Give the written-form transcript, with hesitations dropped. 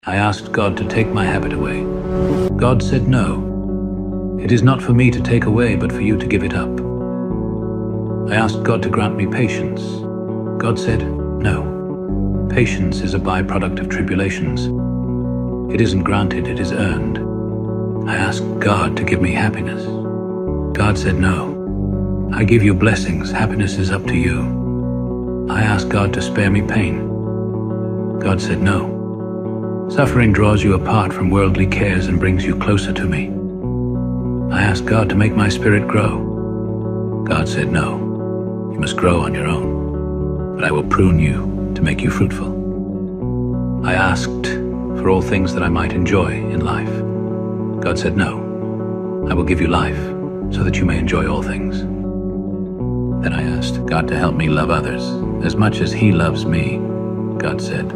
I asked God to take my habit away. God said no. It is not for me to take away, but for you to give it up. I asked God to grant me patience. God said no. Patience is a byproduct of tribulations. It isn't granted, it is earned. I asked God to give me happiness. God said no. I give you blessings, happiness is up to you. I asked God to spare me pain. God said no. Suffering draws you apart from worldly cares and brings you closer to me. I asked God to make my spirit grow. God said no. You must grow on your own, but I will prune you to make you fruitful. I asked for all things that I might enjoy in life. God said no. I will give you life so that you may enjoy all things. Then I asked God to help me love others as much as He loves me. God said,